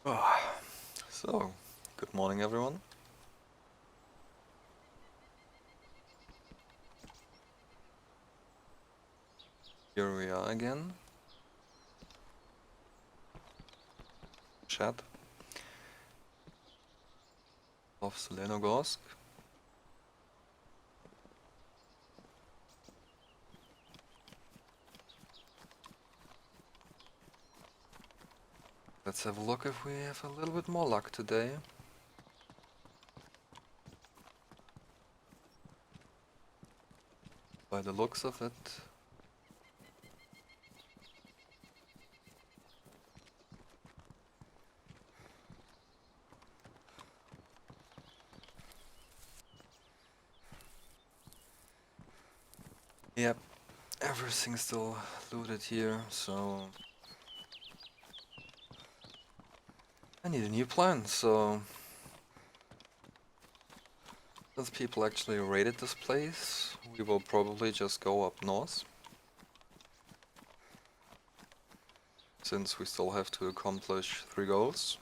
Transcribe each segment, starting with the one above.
Ah, So, good morning everyone. Here we are again. Chat of Zelenogorsk. Let's have a look if we have a little bit more luck today. By the looks of it. Yep, everything's still looted here, so I need a new plan, so since people actually raided this place, we will probably just go up north. Since we still have to accomplish 3 goals.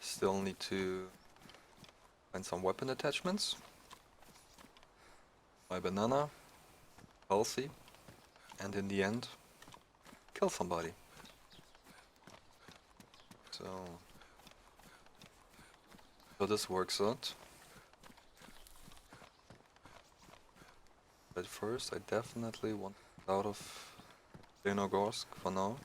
Still need to find some weapon attachments. My banana, healthy, and in the end, kill somebody. So this works out. But first, I definitely want out of Zelenogorsk for now.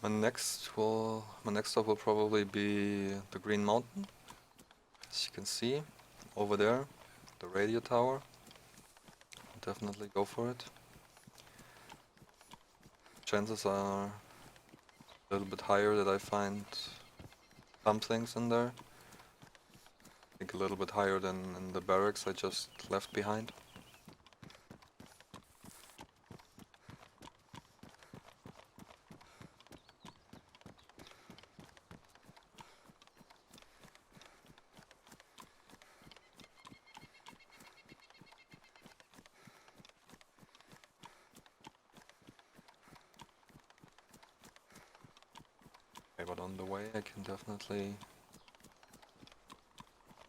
My next stop will probably be the Green Mountain. As you can see, over there, the radio tower. Definitely go for it. Chances are a little bit higher that I find some things in there. I think a little bit higher than in the barracks I just left behind. Okay, but on the way I can definitely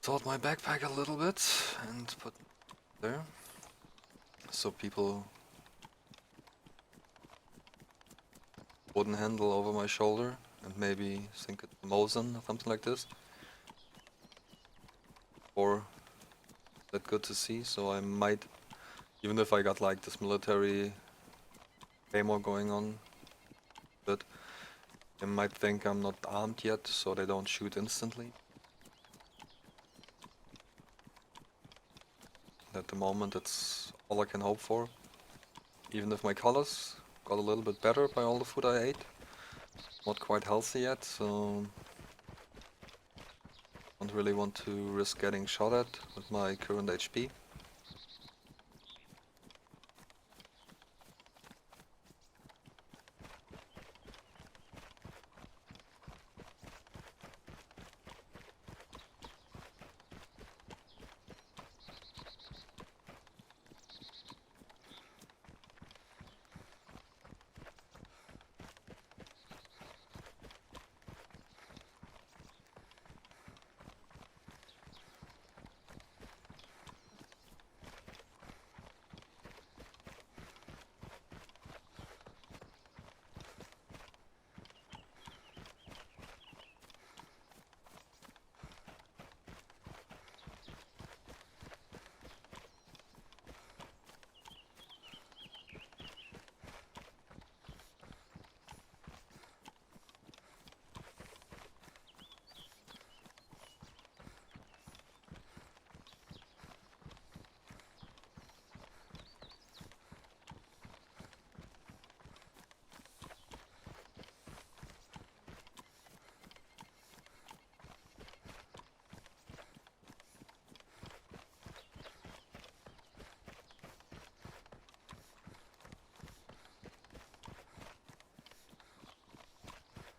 sort my backpack a little bit and put it there. So people wooden handle over my shoulder and maybe think it's Mosin or something like this. Or that good to see, so I might, even if I got like this military claymore going on, but they might think I'm not armed yet, so they don't shoot instantly. At the moment that's all I can hope for. Even if my colors got a little bit better by all the food I ate. Not quite healthy yet, so don't really want to risk getting shot at with my current HP.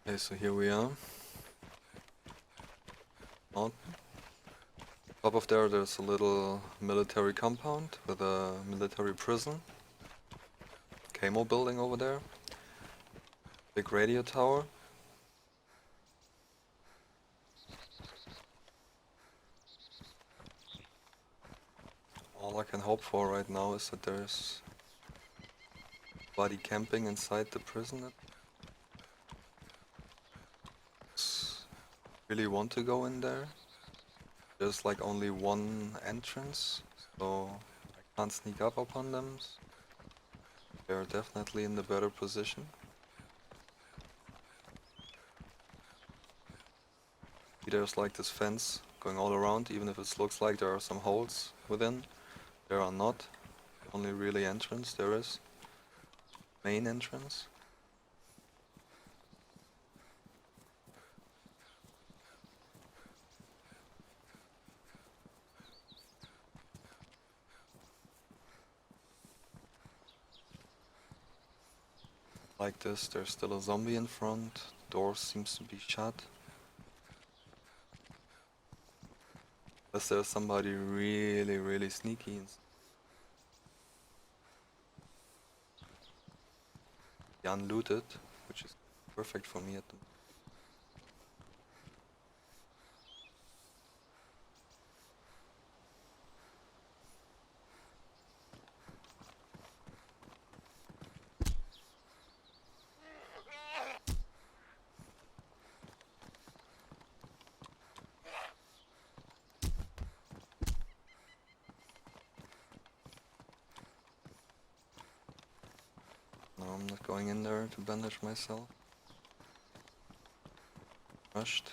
Okay, so here we are. Mountain. Top of there's a little military compound with a military prison. Camo building over there. Big radio tower. All I can hope for right now is that there's body camping inside the prison. Really want to go in there. There's like only one entrance, so I can't sneak up upon them. They're definitely in the better position. There's like this fence going all around, even if it looks like there are some holes within. There are not. Only really entrance there is. Main entrance. Like this, there's still a zombie in front. Door seems to be shut. Unless there's somebody really sneaky. Unlooted, which is perfect for me at the moment. No, I'm not going in there to bandage myself. Rushed.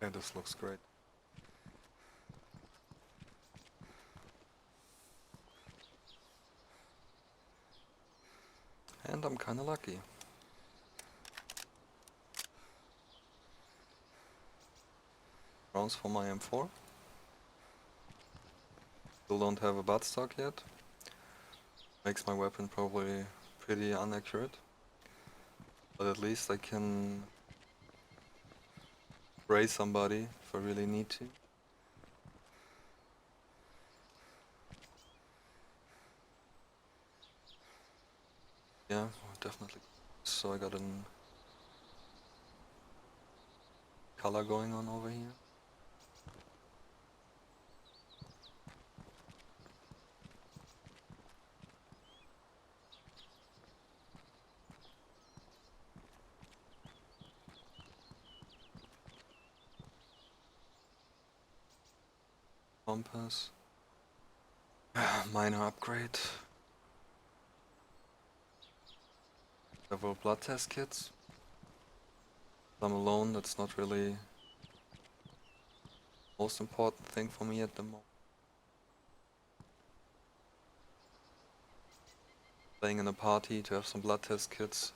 Yeah, this looks great. And I'm kinda lucky. Rounds for my M4. Still don't have a buttstock yet. Makes my weapon probably pretty inaccurate. But at least I can spray somebody if I really need to. Yeah, definitely. So I got a color going on over here. Compass. Minor upgrade. Several blood test kits. I'm alone, that's not really the most important thing for me at the moment. Playing in a party to have some blood test kits.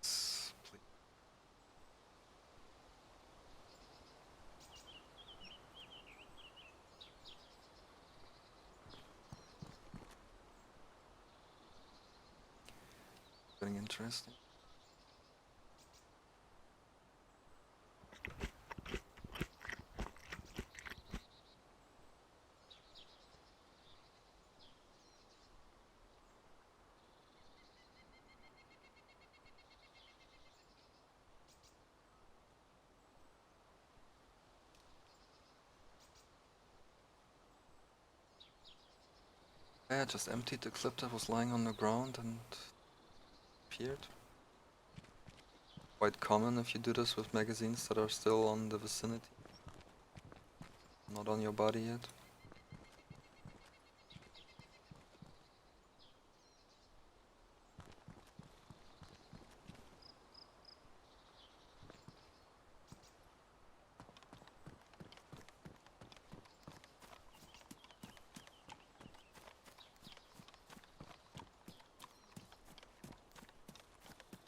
Please. Getting interesting. Yeah, I just emptied the clip that was lying on the ground and appeared. quite common if you do this with magazines that are still on the vicinity, not on your body yet.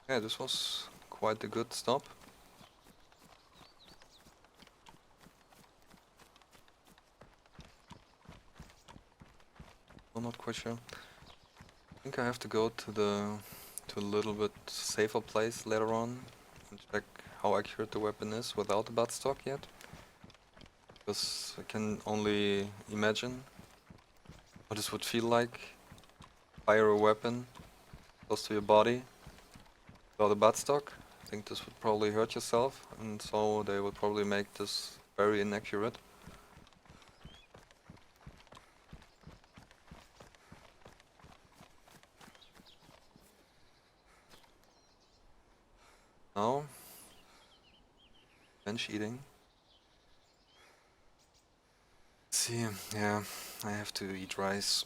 Yeah, this was quite a good stop. I'm not quite sure. I think I have to go to a little bit safer place later on and check how accurate the weapon is without the buttstock yet. Because I can only imagine what this would feel like. Fire a weapon close to your body without a buttstock. I think this would probably hurt yourself, and so they would probably make this very inaccurate. Now, bench eating. See, yeah, I have to eat rice.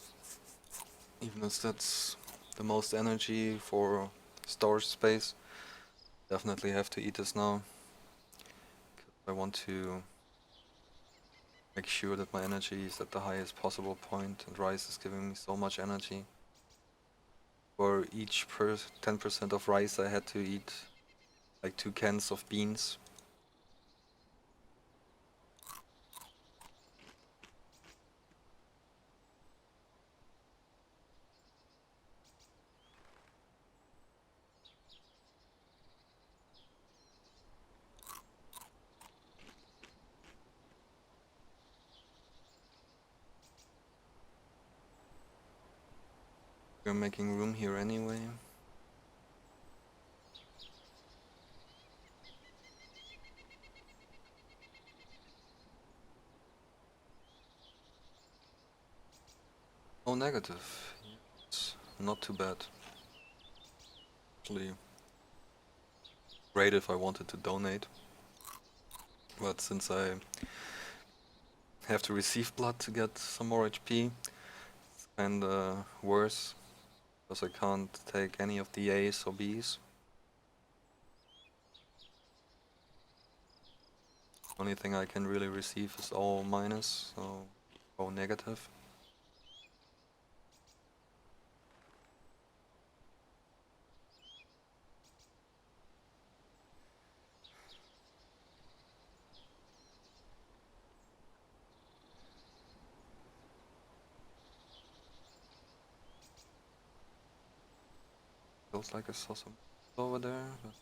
Even if that's the most energy for storage space, definitely have to eat this now. I want to make sure that my energy is at the highest possible point, and rice is giving me so much energy. For each 10% of rice I had to eat like 2 cans of beans. We're making room here anyway. Oh, negative. It's not too bad. Actually, great if I wanted to donate. But since I have to receive blood to get some more HP, it's kinda worse. Because I can't take any of the A's or B's. Only thing I can really receive is O minus, so O negative. Feels like I saw some over there. But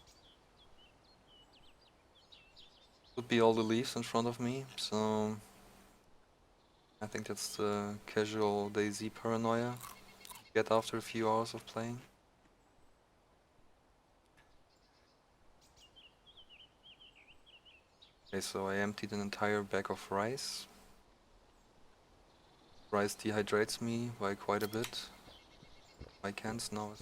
could be all the leaves in front of me, so I think that's the casual DayZ paranoia you get after a few hours of playing. Okay, so I emptied an entire bag of rice. Rice dehydrates me by quite a bit. My cans now.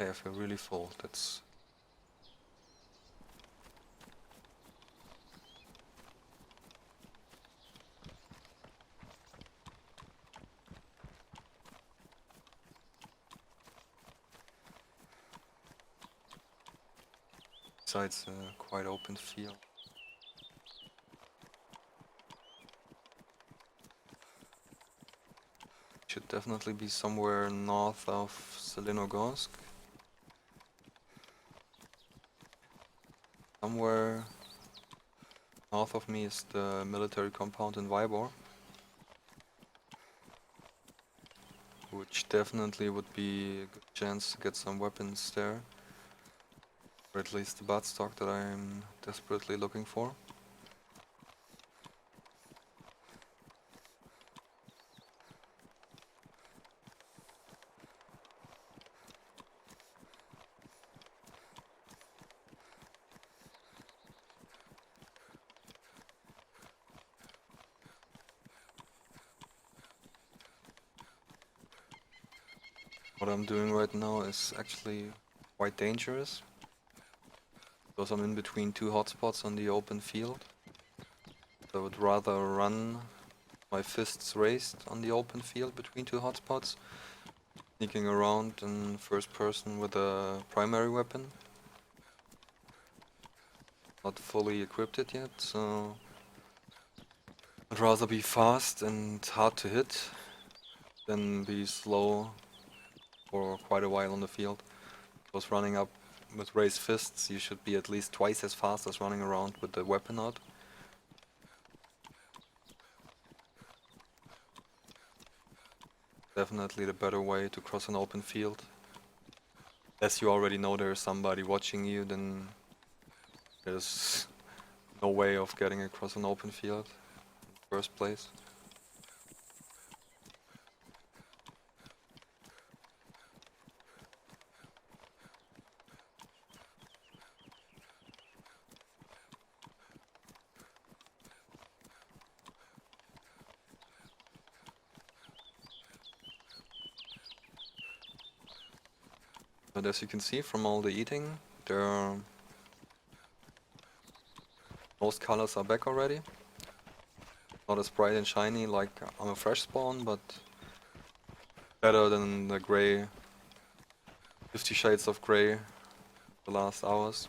Okay, I feel really full. That's besides a quite open field. Should definitely be somewhere north of Zelenogorsk. Somewhere north of me is the military compound in Vybor, which definitely would be a good chance to get some weapons there, or at least the buttstock that I'm desperately looking for. What I'm doing right now is actually quite dangerous, because I'm in between two hotspots on the open field. I would rather run my fists raised on the open field between two hotspots, sneaking around in first person with a primary weapon. Not fully equipped it yet, so I'd rather be fast and hard to hit than be slow for quite a while on the field. Because running up with raised fists, you should be at least twice as fast as running around with the weapon out. Definitely the better way to cross an open field. As you already know there's somebody watching you, then there's no way of getting across an open field in the first place. But as you can see from all the eating, most colors are back already. Not as bright and shiny like on a fresh spawn, but better than the grey, 50 shades of grey the last hours.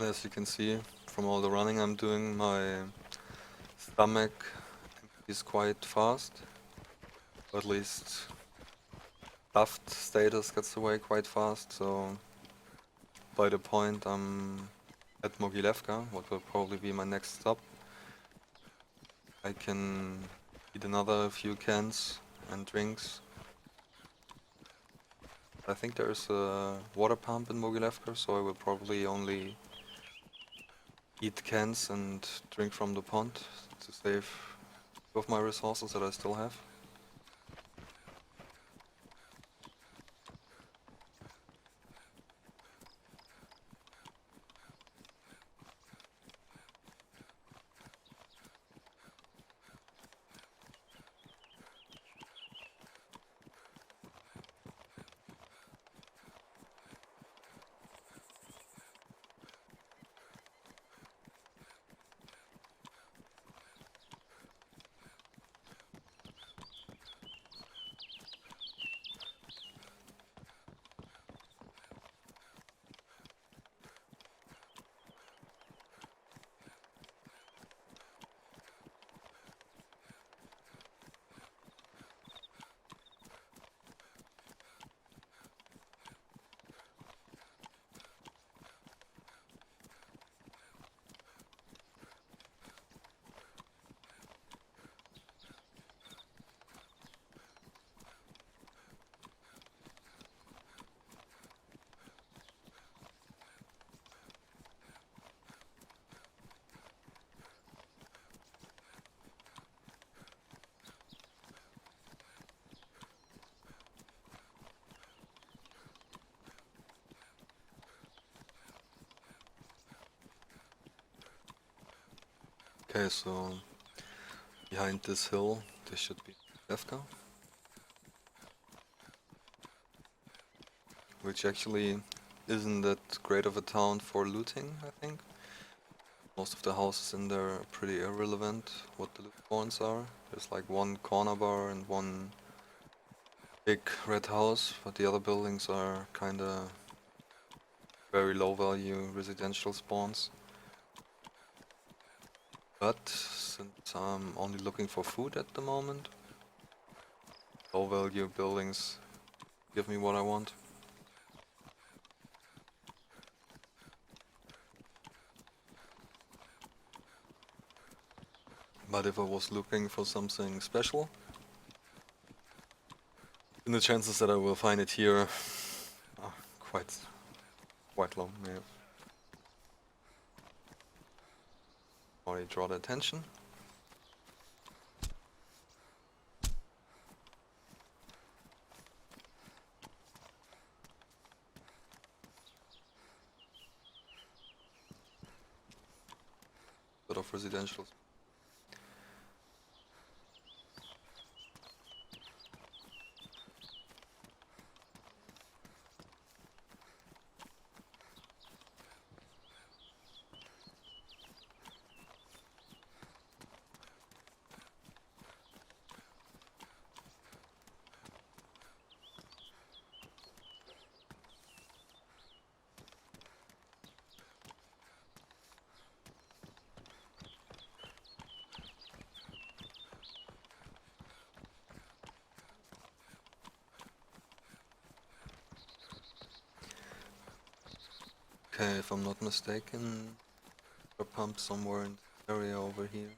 As you can see from all the running I'm doing, my stomach is quite fast. Or at least stuffed status gets away quite fast, so by the point I'm at Mogilevka, what will probably be my next stop, I can eat another few cans and drinks. I think there's a water pump in Mogilevka, so I will probably only eat cans and drink from the pond to save two of my resources that I still have. Okay, so behind this hill, there should be Levka, which actually isn't that great of a town for looting, I think. Most of the houses in there are pretty irrelevant what the loot points are. There's like one corner bar and one big red house, but the other buildings are kinda very low value residential spawns. But since I'm only looking for food at the moment, low value buildings give me what I want. But if I was looking for something special, then the chances that I will find it here are quite low. Yeah. Already draw the attention. Bit of residential. Okay, if I'm not mistaken, a pump somewhere in the area over here.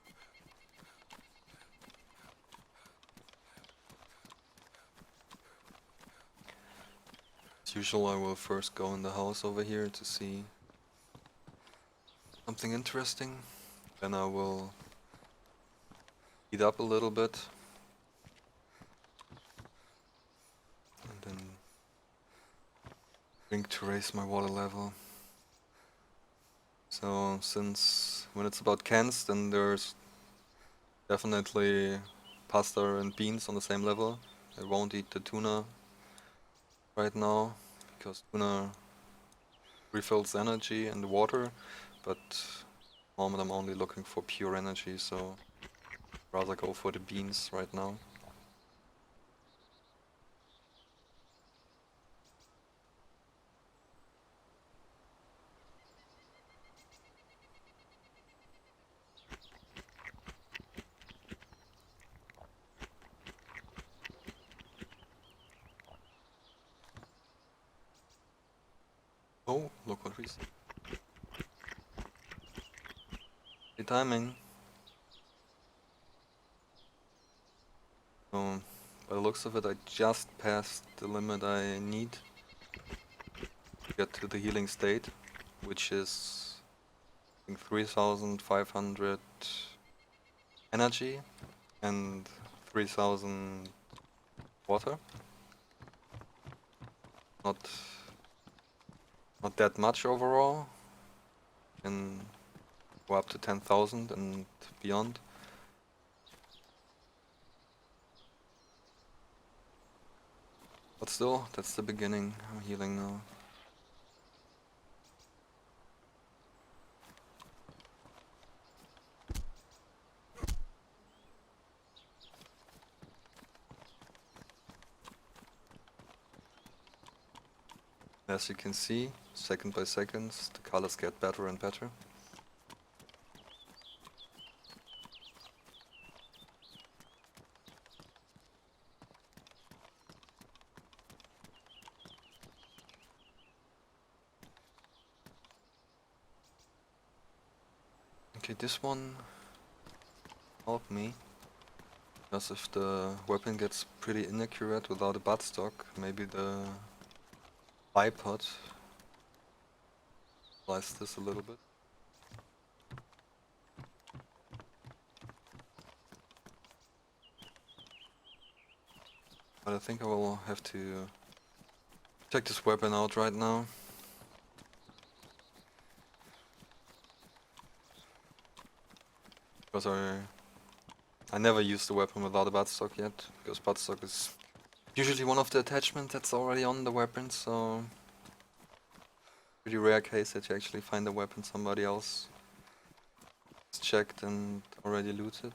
As usual, I will first go in the house over here to see something interesting. Then I will heat up a little bit. And then drink to raise my water level. So, since when it's about cans, then there's definitely pasta and beans on the same level. I won't eat the tuna right now, because tuna refills energy and water, but at the moment I'm only looking for pure energy, so rather go for the beans right now. Oh, look what we see. The timing. So, by the looks of it, I just passed the limit I need to get to the healing state, which is I think 3,500 energy and 3,000 water. Not that much overall. Can go up to 10,000 and beyond. But still, that's the beginning. I'm healing now. As you can see, second by second, the colors get better and better. Okay, this one helped me, because if the weapon gets pretty inaccurate without a buttstock, maybe the bipod slice this a little bit. But I think I will have to check this weapon out right now. Because I never used the weapon without a buttstock yet, because buttstock is usually one of the attachments that's already on the weapon, so pretty rare case that you actually find a weapon somebody else has checked and already looted.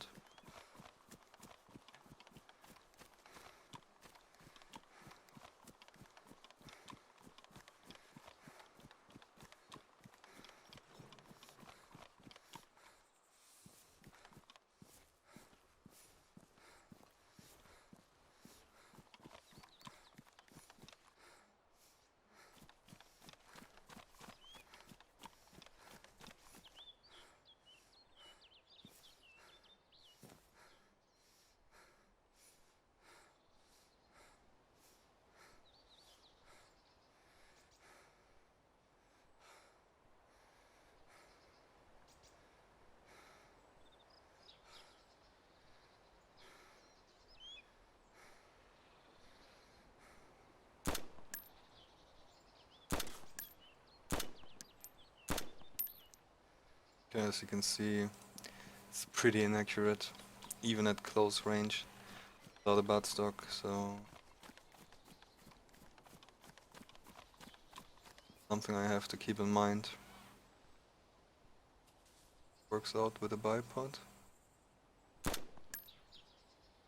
As you can see, it's pretty inaccurate, even at close range. Without a buttstock, so something I have to keep in mind. Works out with a bipod.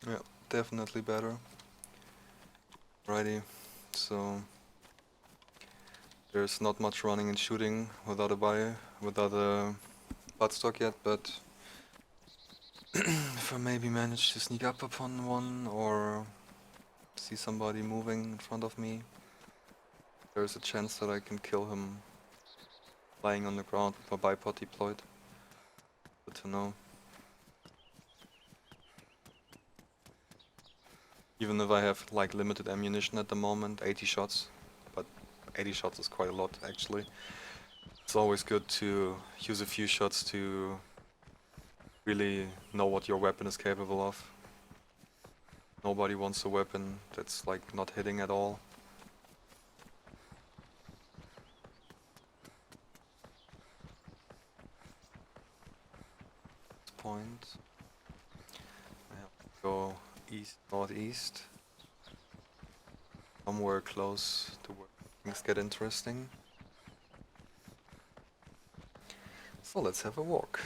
Yeah, definitely better. Righty, so there's not much running and shooting without a buttstock yet, but if I maybe manage to sneak up upon one or see somebody moving in front of me, there's a chance that I can kill him lying on the ground with my bipod deployed. Good to know. Even if I have like limited ammunition at the moment, 80 shots, but 80 shots is quite a lot actually. It's always good to use a few shots to really know what your weapon is capable of. Nobody wants a weapon that's like not hitting at all. Point. I have to go east, northeast. Somewhere close to where things get interesting. So let's have a walk.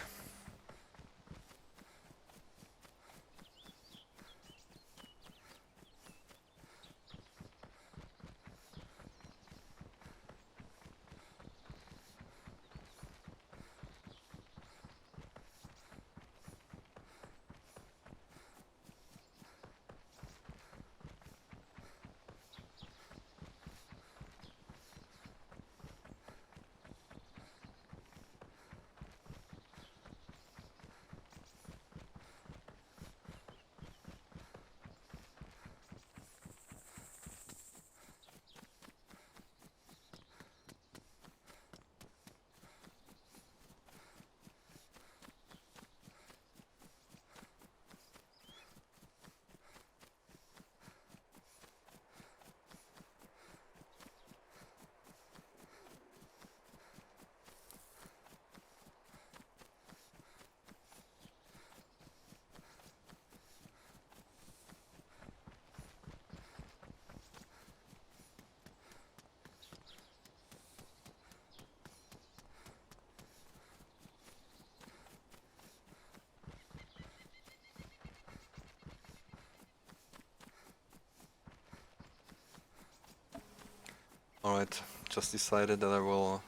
Alright, just decided that I will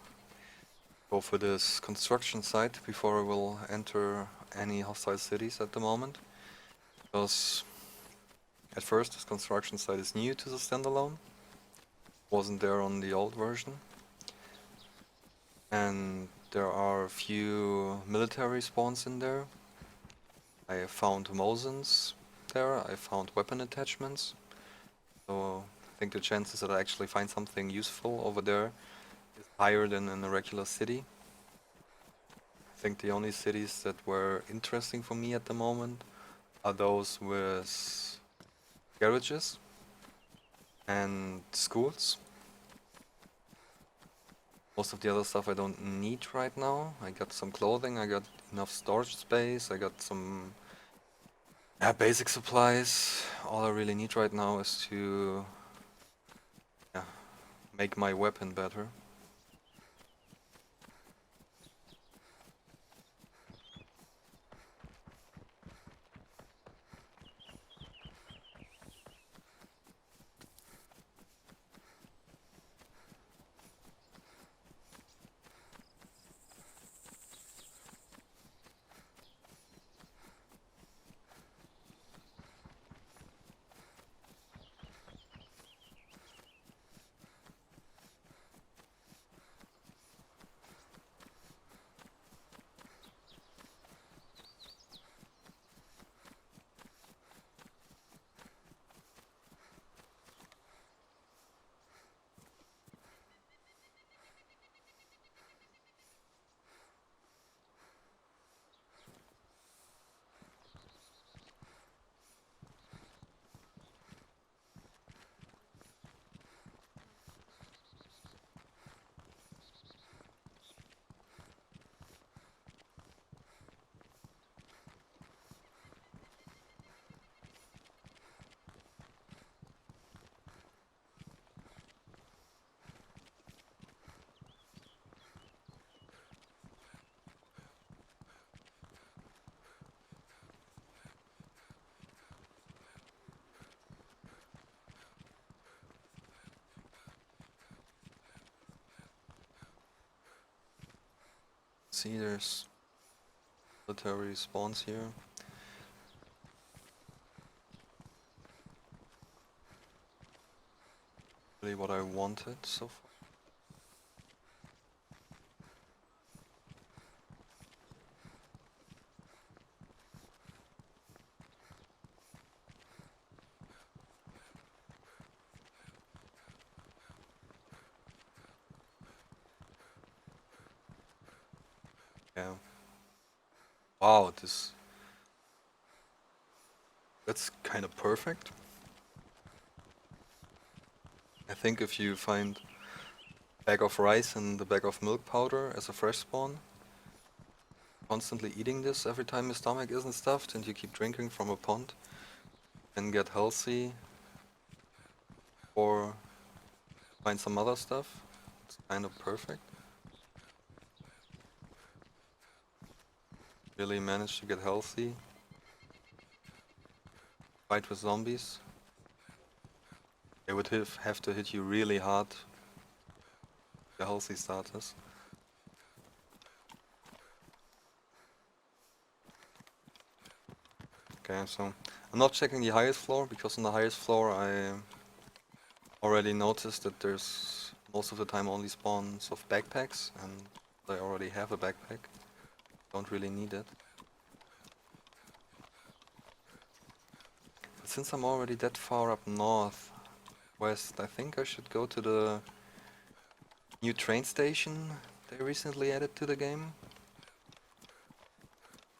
go for this construction site before I will enter any hostile cities at the moment. Because at first this construction site is new to the standalone. Wasn't there on the old version. And there are a few military spawns in there. I found Mosins there, I found weapon attachments. So I think the chances that I actually find something useful over there is higher than in a regular city. I think the only cities that were interesting for me at the moment are those with garages and schools. Most of the other stuff I don't need right now. I got some clothing, I got enough storage space, I got some basic supplies. All I really need right now is to make my weapon better. See, there's military spawns here. Really what I wanted so far. Yeah. Wow, that's kind of perfect. I think if you find a bag of rice and a bag of milk powder as a fresh spawn, constantly eating this every time your stomach isn't stuffed and you keep drinking from a pond and get healthy or find some other stuff, it's kind of perfect. Really manage to get healthy, fight with zombies. They would have to hit you really hard, the healthy starters. Okay, so I'm not checking the highest floor because on the highest floor I already noticed that there's most of the time only spawns of backpacks, and I already have a backpack. Don't really need it. But since I'm already that far up north, west, I think I should go to the new train station they recently added to the game.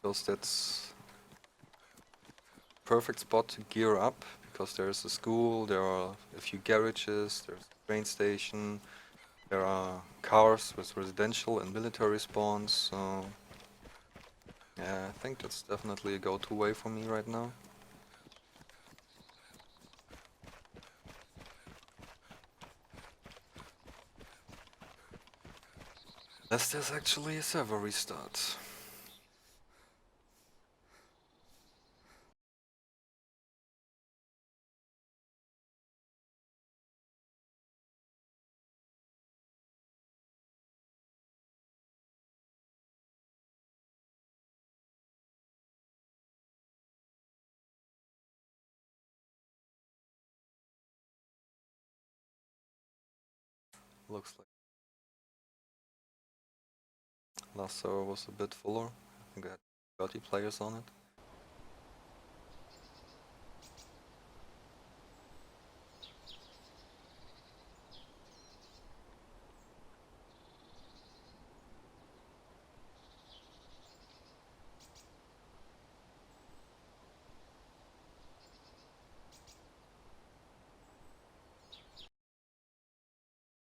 Because that's perfect spot to gear up, because there's a school, there are a few garages, there's a train station, there are cars with residential and military spawns, so yeah, I think that's definitely a go-to way for me right now. Unless there's actually a server restart. Looks like last server was a bit fuller. I think I had 30 players on it.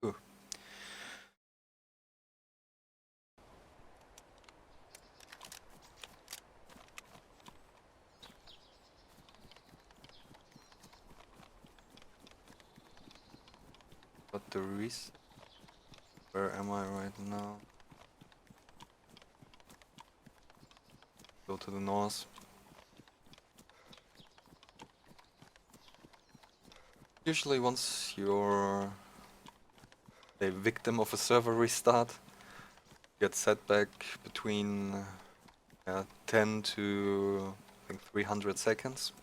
Ooh. But the reason... Where am I right now? Go to the north. Usually once you're a victim of a server restart, you get set back between 10 to I think 300 seconds.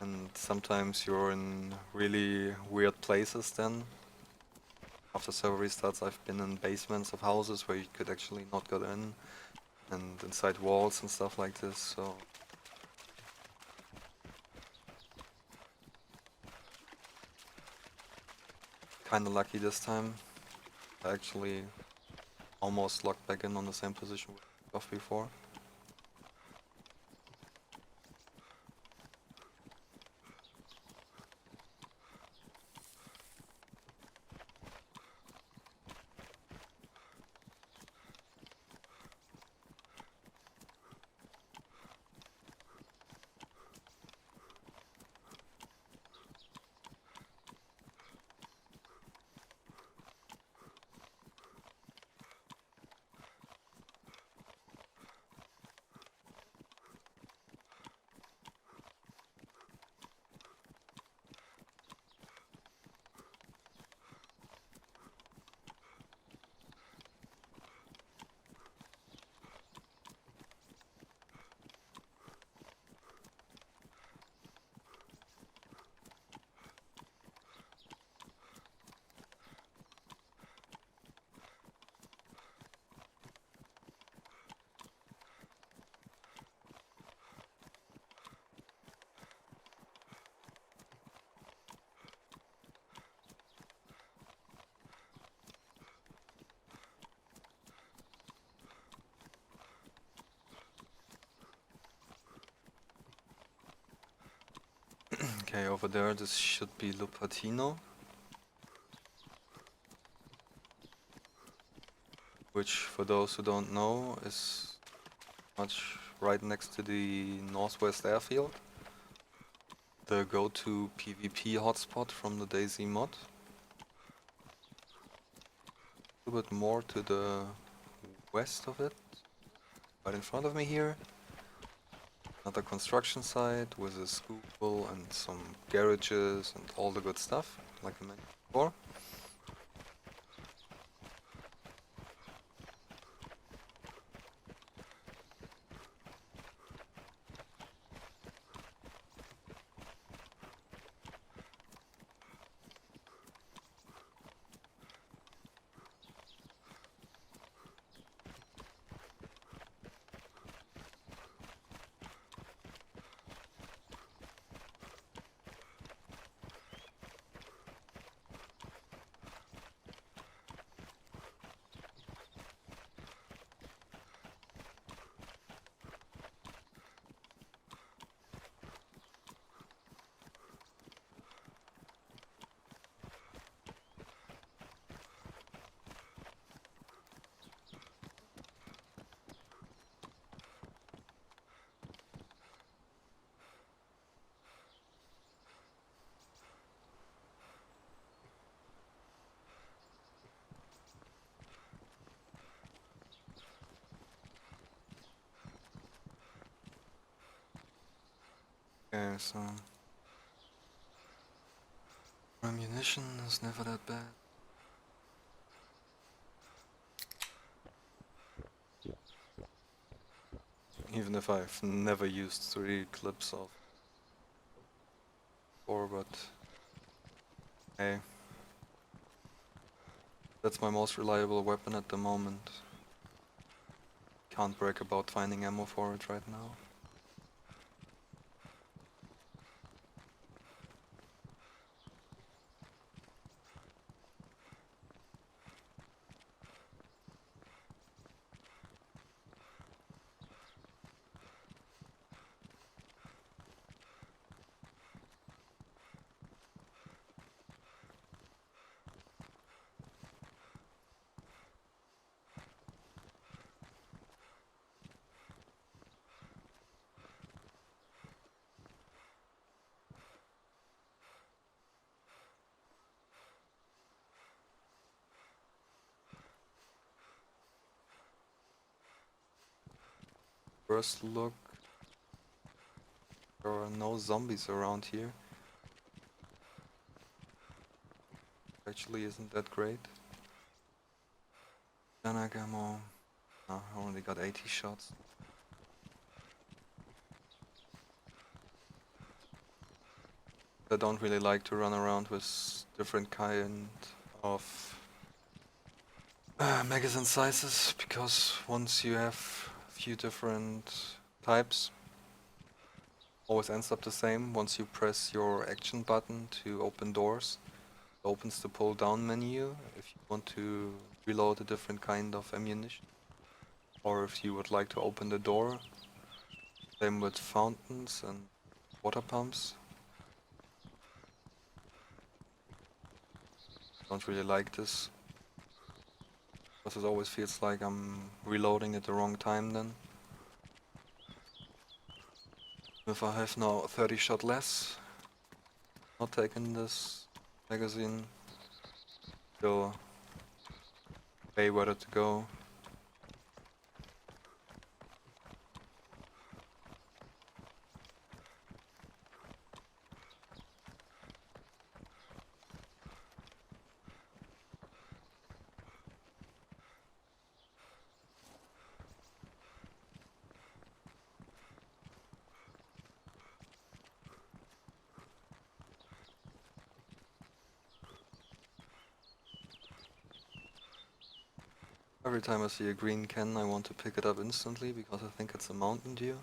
And sometimes you're in really weird places then. After server restarts, I've been in basements of houses where you could actually not get in, and inside walls and stuff like this, so... Kinda lucky this time. I actually almost locked back in on the same position of before. Okay, over there this should be Lupatino, which for those who don't know is much right next to the Northwest Airfield, the go-to PvP hotspot from the DayZ mod. A little bit more to the west of it, right in front of me here. Another construction site with a school and some garages and all the good stuff, like I mentioned before. Okay, so ammunition is never that bad. Even if I've never used 3 clips of before, but hey, that's my most reliable weapon at the moment. Can't brag about finding ammo for it right now. First look, there are no zombies around here. Actually isn't that great. Gunag ammo. No, I only got 80 shots. I don't really like to run around with different kind of magazine sizes, because once you have a few different types, always ends up the same. Once you press your action button to open doors, it opens the pull down menu if you want to reload a different kind of ammunition, or if you would like to open the door. Same with fountains and water pumps. Don't really like this, because it always feels like I'm reloading at the wrong time then. If I have now 30 shot less, not taking this magazine, still way where to go. Every time I see a green can, I want to pick it up instantly because I think it's a Mountain Dew.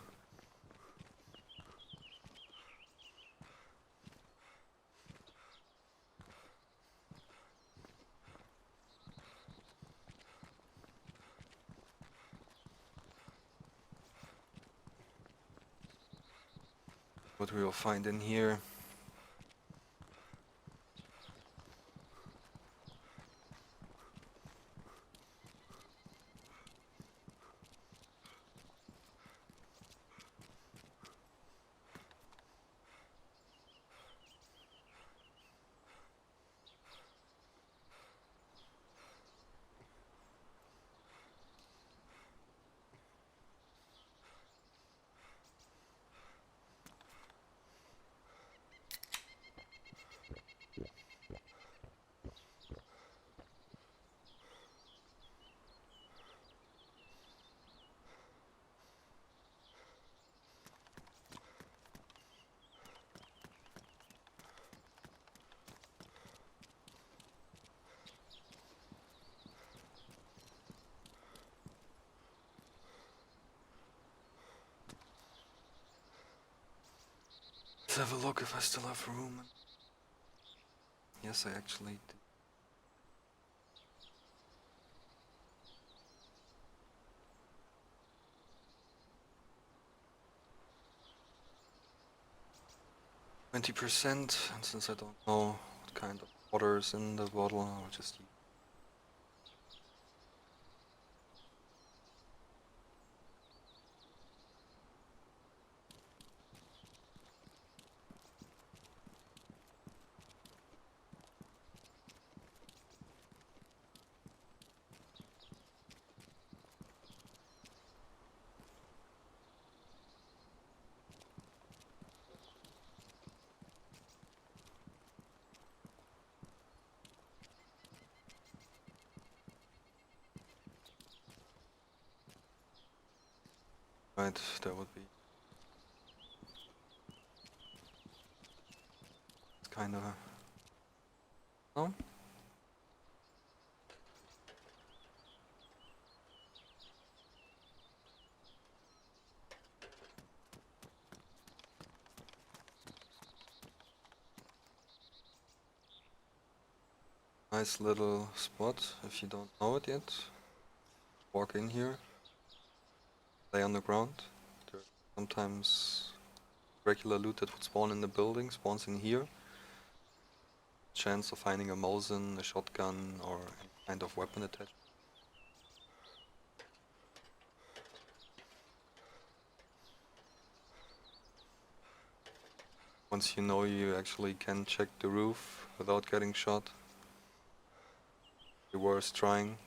What we will find in here. Let's have a look if I still have room. Yes, I actually do. %, and since I don't know what kind of water is in the bottle, I'll just use. Right, that would be kind of. No? Nice little spot. If you don't know it yet, walk in here, lay on the ground. There's sometimes regular loot that would spawn in the building spawns in here. Chance of finding a Mosin, a shotgun, or any kind of weapon attached. Once you know you actually can check the roof without getting shot, you're worth trying.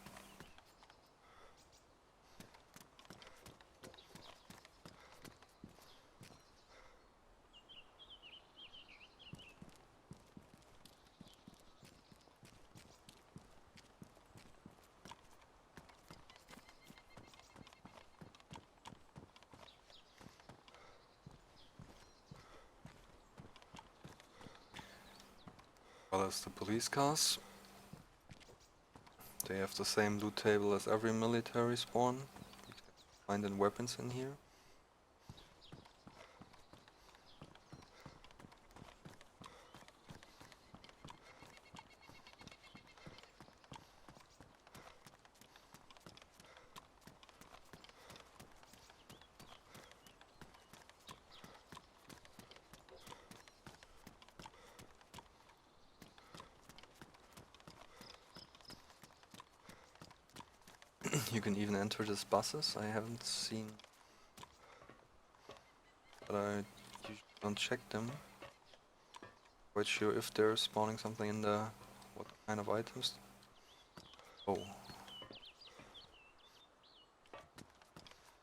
Well as the police cars. They have the same loot table as every military spawn. You can find in weapons in here. You can even enter these buses. I haven't seen, but I usually don't check them. Quite sure if they're spawning something in the what kind of items. Oh,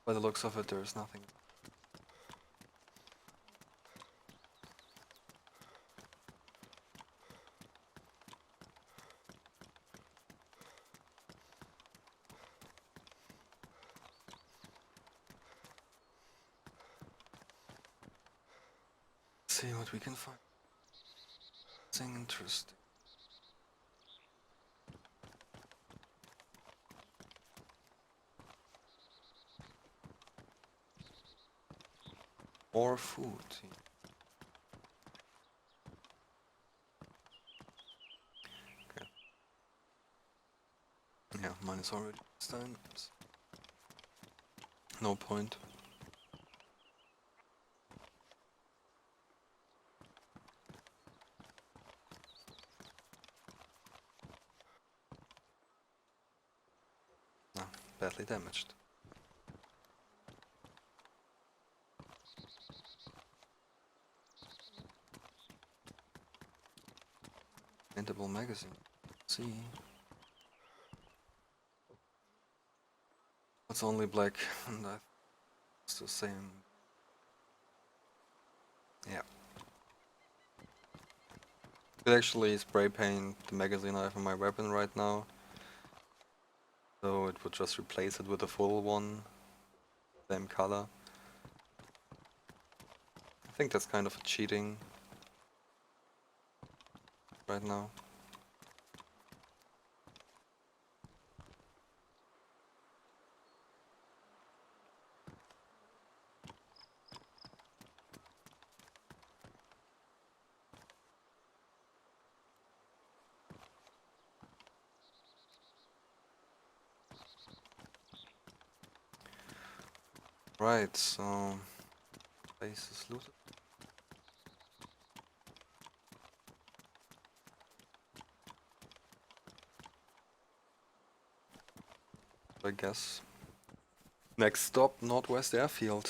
by the looks of it, there's nothing. Let's see what we can find. Something interesting. More food. Okay. Yeah, mine is already done. No point. No, badly damaged. Paintable magazine. See. It's only black, and it's the same. Yeah. Could actually spray paint the magazine I have on my weapon right now. So it would just replace it with a full one. Same color. I think that's kind of cheating right now. Right, so base is looted. I guess. Next stop, Northwest Airfield.